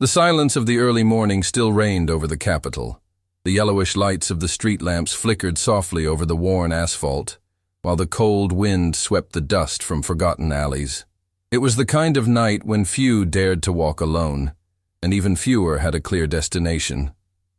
The silence of the early morning still reigned over the capital. The yellowish lights of the street lamps flickered softly over the worn asphalt, while the cold wind swept the dust from forgotten alleys. It was the kind of night when few dared to walk alone, and even fewer had a clear destination.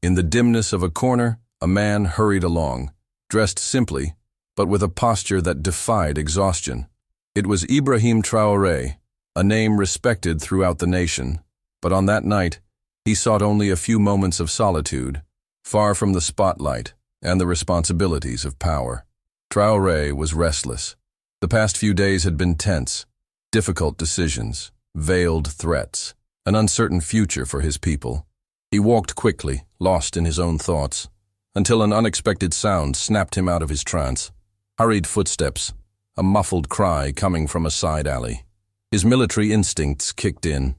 In the dimness of a corner, a man hurried along, dressed simply, but with a posture that defied exhaustion. It was Ibrahim Traoré, a name respected throughout the nation, but on that night, he sought only a few moments of solitude, far from the spotlight and the responsibilities of power. Traoré was restless. The past few days had been tense, difficult decisions, veiled threats, an uncertain future for his people. He walked quickly, lost in his own thoughts, until an unexpected sound snapped him out of his trance. Hurried footsteps, a muffled cry coming from a side alley. His military instincts kicked in.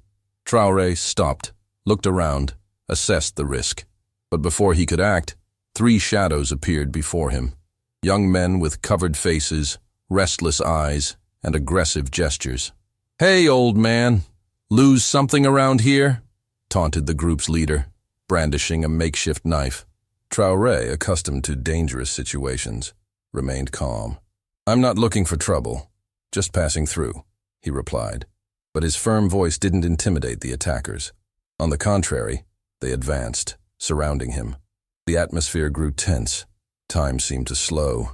Traoré stopped, looked around, assessed the risk. But before he could act, 3 shadows appeared before him. Young men with covered faces, restless eyes, and aggressive gestures. "Hey, old man, lose something around here?" taunted the group's leader, brandishing a makeshift knife. Traoré, accustomed to dangerous situations, remained calm. "I'm not looking for trouble, just passing through," he replied. But his firm voice didn't intimidate the attackers. On the contrary, they advanced, surrounding him. The atmosphere grew tense. Time seemed to slow.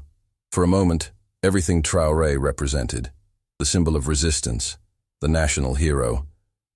For a moment, everything Traoré represented, the symbol of resistance, the national hero,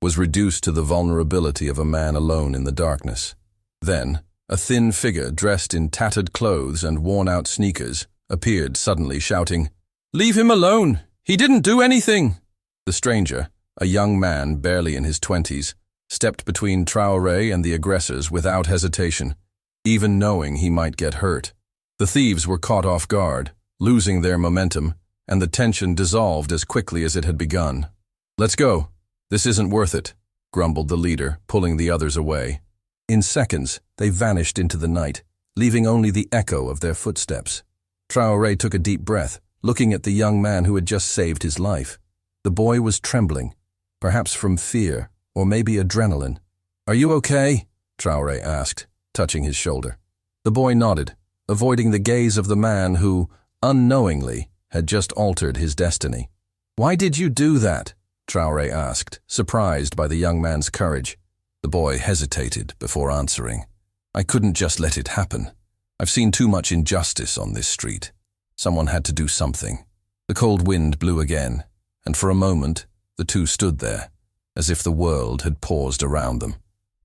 was reduced to the vulnerability of a man alone in the darkness. Then, a thin figure dressed in tattered clothes and worn-out sneakers appeared suddenly, shouting, "Leave him alone! He didn't do anything!" The stranger, a young man barely in his 20s, stepped between Traoré and the aggressors without hesitation, even knowing he might get hurt. The thieves were caught off guard, losing their momentum, and the tension dissolved as quickly as it had begun. "Let's go. This isn't worth it," grumbled the leader, pulling the others away. In seconds, they vanished into the night, leaving only the echo of their footsteps. Traoré took a deep breath, looking at the young man who had just saved his life. The boy was trembling, perhaps from fear, or maybe adrenaline. "Are you okay?" Traoré asked, touching his shoulder. The boy nodded, avoiding the gaze of the man who, unknowingly, had just altered his destiny. "Why did you do that?" Traoré asked, surprised by the young man's courage. The boy hesitated before answering. "I couldn't just let it happen. I've seen too much injustice on this street. Someone had to do something." The cold wind blew again, and for a moment, the two stood there, as if the world had paused around them.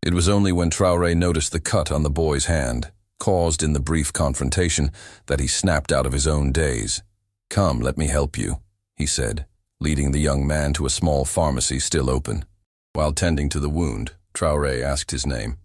It was only when Traoré noticed the cut on the boy's hand, caused in the brief confrontation, that he snapped out of his own daze. "Come, let me help you," he said, leading the young man to a small pharmacy still open. While tending to the wound, Traoré asked his name.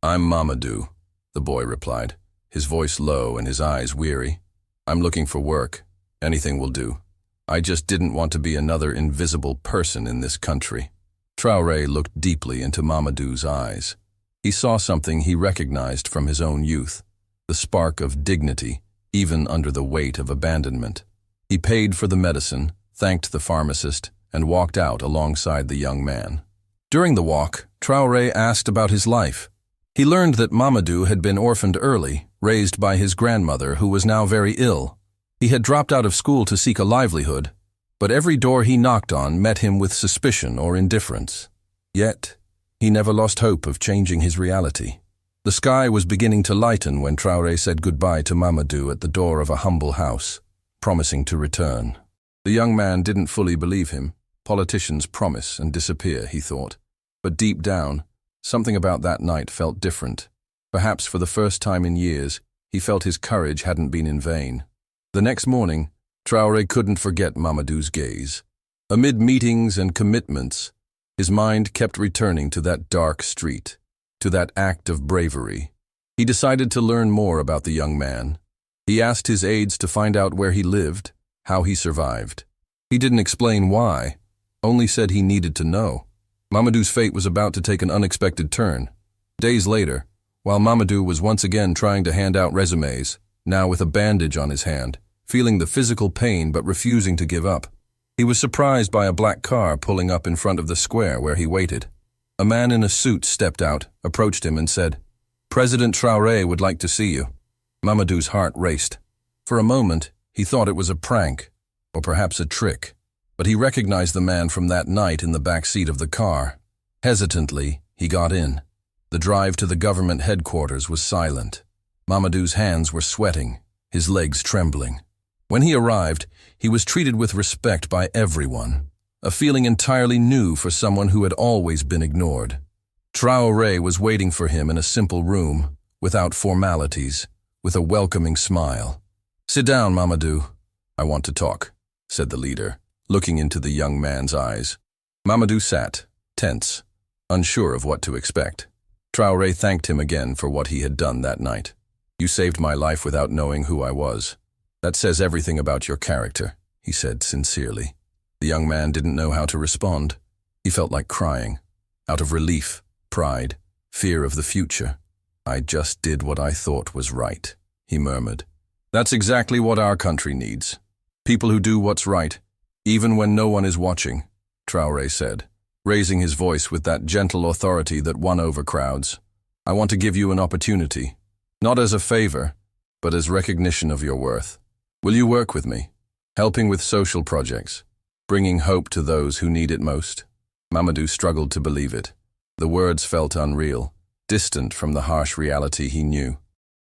"I'm Mamadou," the boy replied, his voice low and his eyes weary. "I'm looking for work. Anything will do. I just didn't want to be another invisible person in this country." Traoré looked deeply into Mamadou's eyes. He saw something he recognized from his own youth, the spark of dignity, even under the weight of abandonment. He paid for the medicine, thanked the pharmacist, and walked out alongside the young man. During the walk, Traoré asked about his life. He learned that Mamadou had been orphaned early, raised by his grandmother, who was now very ill. He had dropped out of school to seek a livelihood, but every door he knocked on met him with suspicion or indifference. Yet, he never lost hope of changing his reality. The sky was beginning to lighten when Traoré said goodbye to Mamadou at the door of a humble house, promising to return. The young man didn't fully believe him. Politicians promise and disappear, he thought. But deep down, something about that night felt different. Perhaps for the first time in years, he felt his courage hadn't been in vain. The next morning, Traoré couldn't forget Mamadou's gaze. Amid meetings and commitments, his mind kept returning to that dark street, to that act of bravery. He decided to learn more about the young man. He asked his aides to find out where he lived, how he survived. He didn't explain why, only said he needed to know. Mamadou's fate was about to take an unexpected turn. Days later, while Mamadou was once again trying to hand out resumes, now with a bandage on his hand, feeling the physical pain but refusing to give up, he was surprised by a black car pulling up in front of the square where he waited. A man in a suit stepped out, approached him and said, "President Traoré would like to see you." Mamadou's heart raced. For a moment, he thought it was a prank, or perhaps a trick, but he recognized the man from that night in the back seat of the car. Hesitantly, he got in. The drive to the government headquarters was silent. Mamadou's hands were sweating, his legs trembling. When he arrived, he was treated with respect by everyone, a feeling entirely new for someone who had always been ignored. Traoré was waiting for him in a simple room, without formalities, with a welcoming smile. "Sit down, Mamadou. I want to talk," said the leader, looking into the young man's eyes. Mamadou sat, tense, unsure of what to expect. Traoré thanked him again for what he had done that night. "You saved my life without knowing who I was. That says everything about your character," he said sincerely. The young man didn't know how to respond. He felt like crying, out of relief, pride, fear of the future. "I just did what I thought was right," he murmured. "That's exactly what our country needs. People who do what's right, even when no one is watching," Traoré said, raising his voice with that gentle authority that won over crowds. "I want to give you an opportunity, not as a favor, but as recognition of your worth. Will you work with me, helping with social projects, bringing hope to those who need it most?" Mamadou struggled to believe it. The words felt unreal, distant from the harsh reality he knew.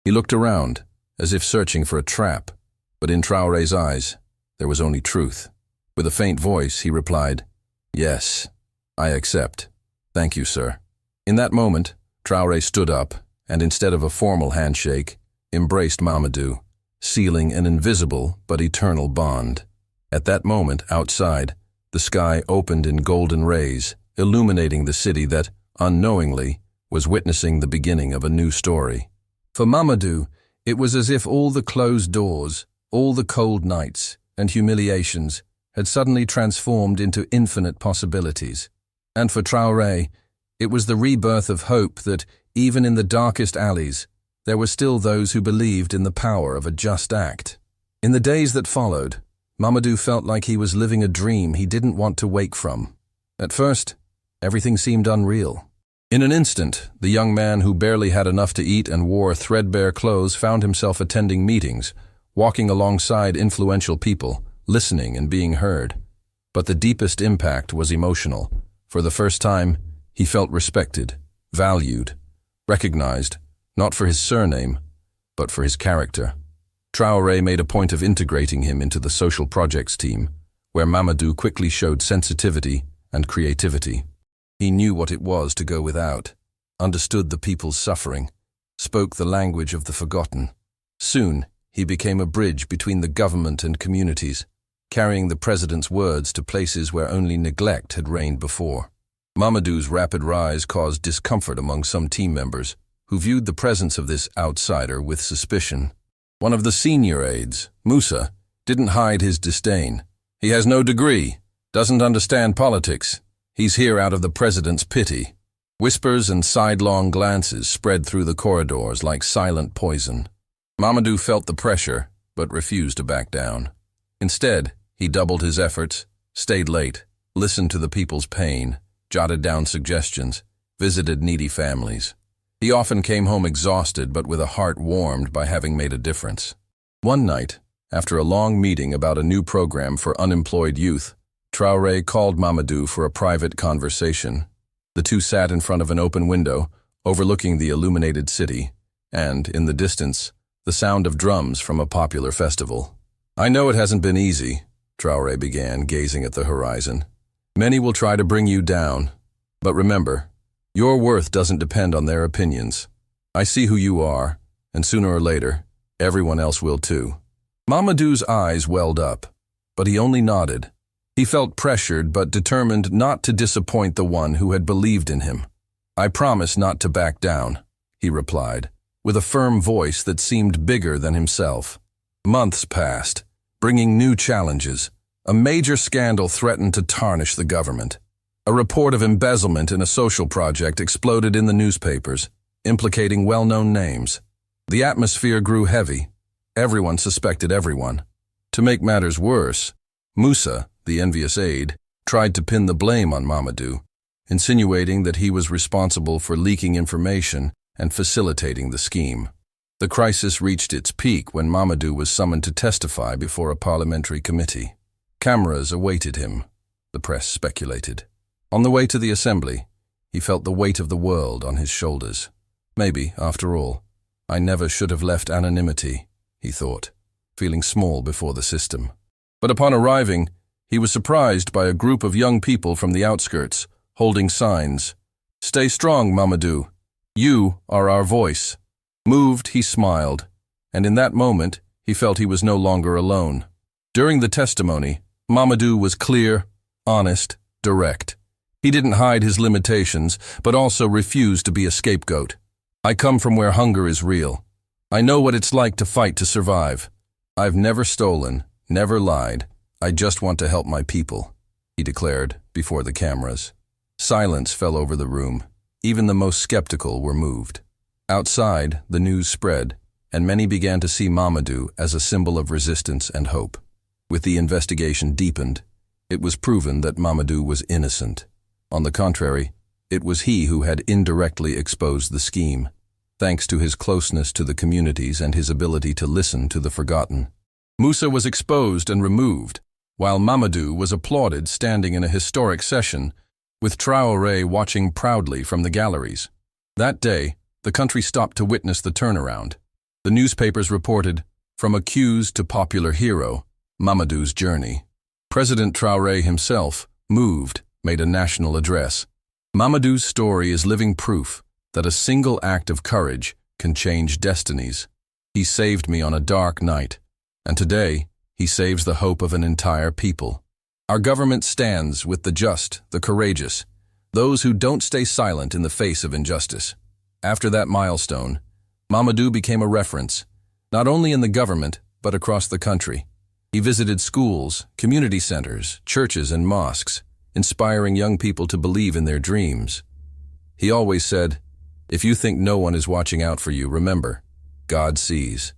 He looked around, as if searching for a trap, but in Traoré's eyes, there was only truth. With a faint voice, he replied, "Yes, I accept. Thank you, sir." In that moment, Traoré stood up, and instead of a formal handshake, embraced Mamadou, sealing an invisible but eternal bond. At that moment, outside, the sky opened in golden rays, illuminating the city that, unknowingly, was witnessing the beginning of a new story. For Mamadou, it was as if all the closed doors, all the cold nights and humiliations had suddenly transformed into infinite possibilities. And for Traoré, it was the rebirth of hope that, even in the darkest alleys, there were still those who believed in the power of a just act. In the days that followed, Mamadou felt like he was living a dream he didn't want to wake from. At first, everything seemed unreal. In an instant, the young man who barely had enough to eat and wore threadbare clothes found himself attending meetings, walking alongside influential people, listening and being heard. But the deepest impact was emotional. For the first time, he felt respected, valued, recognized, not for his surname, but for his character. Traoré made a point of integrating him into the social projects team, where Mamadou quickly showed sensitivity and creativity. He knew what it was to go without, understood the people's suffering, spoke the language of the forgotten. Soon, he became a bridge between the government and communities, carrying the president's words to places where only neglect had reigned before. Mamadou's rapid rise caused discomfort among some team members, who viewed the presence of this outsider with suspicion. One of the senior aides, Moussa, didn't hide his disdain. "He has no degree, doesn't understand politics. He's here out of the president's pity." Whispers and sidelong glances spread through the corridors like silent poison. Mamadou felt the pressure, but refused to back down. Instead, he doubled his efforts, stayed late, listened to the people's pain, jotted down suggestions, visited needy families. He often came home exhausted but with a heart warmed by having made a difference. One night, after a long meeting about a new program for unemployed youth, Traoré called Mamadou for a private conversation. The two sat in front of an open window, overlooking the illuminated city, and, in the distance, the sound of drums from a popular festival. "I know it hasn't been easy," Traoré began, gazing at the horizon. "Many will try to bring you down, but remember, your worth doesn't depend on their opinions. I see who you are, and sooner or later, everyone else will too." Mamadou's eyes welled up, but he only nodded. He felt pressured but determined not to disappoint the one who had believed in him. "I promise not to back down," he replied, with a firm voice that seemed bigger than himself. Months passed, bringing new challenges. A major scandal threatened to tarnish the government. A report of embezzlement in a social project exploded in the newspapers, implicating well-known names. The atmosphere grew heavy. Everyone suspected everyone. To make matters worse, Moussa, the envious aide, tried to pin the blame on Mamadou, insinuating that he was responsible for leaking information and facilitating the scheme. The crisis reached its peak when Mamadou was summoned to testify before a parliamentary committee. Cameras awaited him, the press speculated. On the way to the assembly, he felt the weight of the world on his shoulders. Maybe, after all, I never should have left anonymity, he thought, feeling small before the system. But upon arriving, he was surprised by a group of young people from the outskirts, holding signs. "Stay strong, Mamadou. You are our voice." Moved, he smiled, and in that moment, he felt he was no longer alone. During the testimony, Mamadou was clear, honest, direct. He didn't hide his limitations, but also refused to be a scapegoat. "I come from where hunger is real. I know what it's like to fight to survive. I've never stolen, never lied. I just want to help my people," he declared before the cameras. Silence fell over the room. Even the most skeptical were moved. Outside, the news spread, and many began to see Mamadou as a symbol of resistance and hope. With the investigation deepened, it was proven that Mamadou was innocent. On the contrary, it was he who had indirectly exposed the scheme, thanks to his closeness to the communities and his ability to listen to the forgotten. Moussa was exposed and removed, while Mamadou was applauded standing in a historic session, with Traoré watching proudly from the galleries. That day, the country stopped to witness the turnaround. The newspapers reported, "From accused to popular hero, Mamadou's journey." President Traoré himself, moved, made a national address. Mamadou's story is living proof that a single act of courage can change destinies. He saved me on a dark night, and today he saves the hope of an entire people. Our government stands with the just, the courageous, those who don't stay silent in the face of injustice. After that milestone, Mamadou became a reference, not only in the government, but across the country. He visited schools, community centers, churches, and mosques, inspiring young people to believe in their dreams. He always said, "If you think no one is watching out for you, remember, God sees."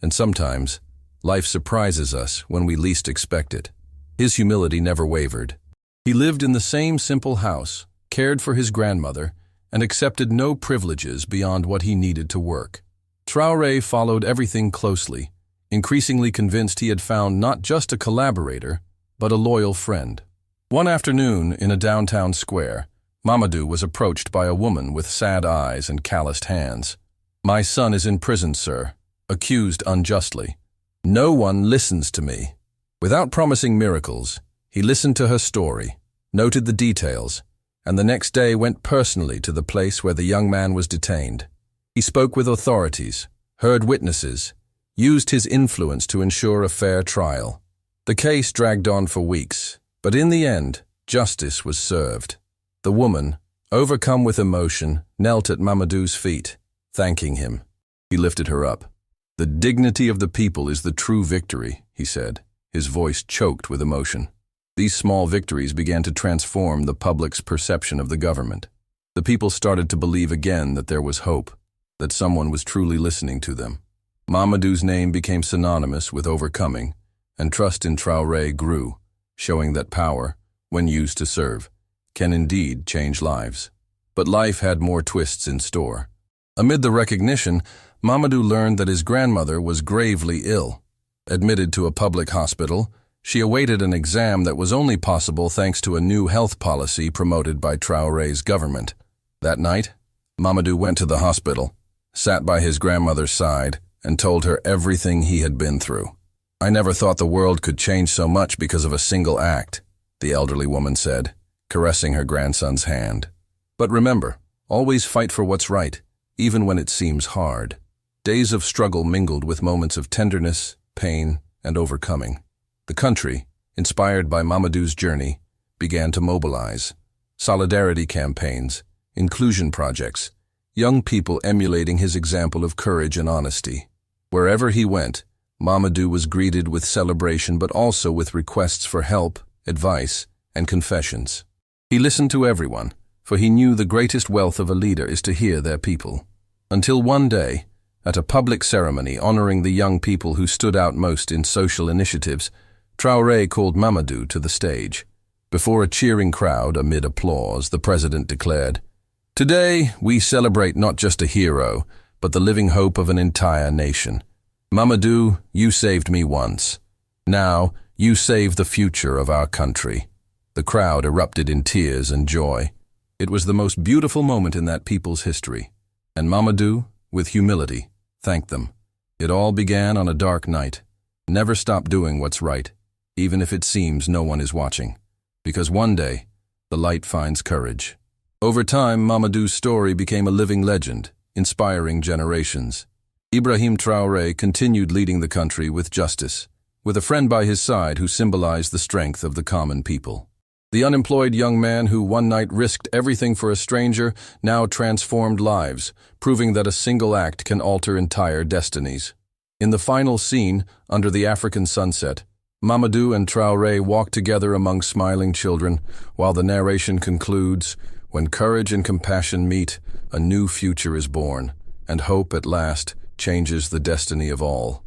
And sometimes, life surprises us when we least expect it. His humility never wavered. He lived in the same simple house, cared for his grandmother, and accepted no privileges beyond what he needed to work. Traoré followed everything closely, increasingly convinced he had found not just a collaborator, but a loyal friend. One afternoon, in a downtown square, Mamadou was approached by a woman with sad eyes and calloused hands. "My son is in prison, sir, accused unjustly. No one listens to me." Without promising miracles, he listened to her story, noted the details, and the next day went personally to the place where the young man was detained. He spoke with authorities, heard witnesses, used his influence to ensure a fair trial. The case dragged on for weeks, but in the end, justice was served. The woman, overcome with emotion, knelt at Mamadou's feet, thanking him. He lifted her up. "The dignity of the people is the true victory," he said, his voice choked with emotion. These small victories began to transform the public's perception of the government. The people started to believe again that there was hope, that someone was truly listening to them. Mamadou's name became synonymous with overcoming, and trust in Traoré grew, showing that power, when used to serve, can indeed change lives. But life had more twists in store. Amid the recognition, Mamadou learned that his grandmother was gravely ill. Admitted to a public hospital, she awaited an exam that was only possible thanks to a new health policy promoted by Traoré's government. That night, Mamadou went to the hospital, sat by his grandmother's side, and told her everything he had been through. "I never thought the world could change so much because of a single act," the elderly woman said, caressing her grandson's hand. "But remember, always fight for what's right, even when it seems hard." Days of struggle mingled with moments of tenderness, pain, and overcoming. The country, inspired by Mamadou's journey, began to mobilize. Solidarity campaigns, inclusion projects, young people emulating his example of courage and honesty. Wherever he went, Mamadou was greeted with celebration but also with requests for help, advice, and confessions. He listened to everyone, for he knew the greatest wealth of a leader is to hear their people. Until one day, at a public ceremony honoring the young people who stood out most in social initiatives, Traoré called Mamadou to the stage. Before a cheering crowd amid applause, the president declared, "Today, we celebrate not just a hero, but the living hope of an entire nation. Mamadou, you saved me once. Now, you save the future of our country." The crowd erupted in tears and joy. It was the most beautiful moment in that people's history. And Mamadou, with humility, thanked them. It all began on a dark night. Never stop doing what's right, even if it seems no one is watching. Because one day, the light finds courage. Over time, Mamadou's story became a living legend, inspiring generations. Ibrahim Traoré continued leading the country with justice, with a friend by his side who symbolized the strength of the common people. The unemployed young man who one night risked everything for a stranger now transformed lives, proving that a single act can alter entire destinies. In the final scene, under the African sunset, Mamadou and Traoré walk together among smiling children, while the narration concludes, "When courage and compassion meet, a new future is born, and hope at last changes the destiny of all."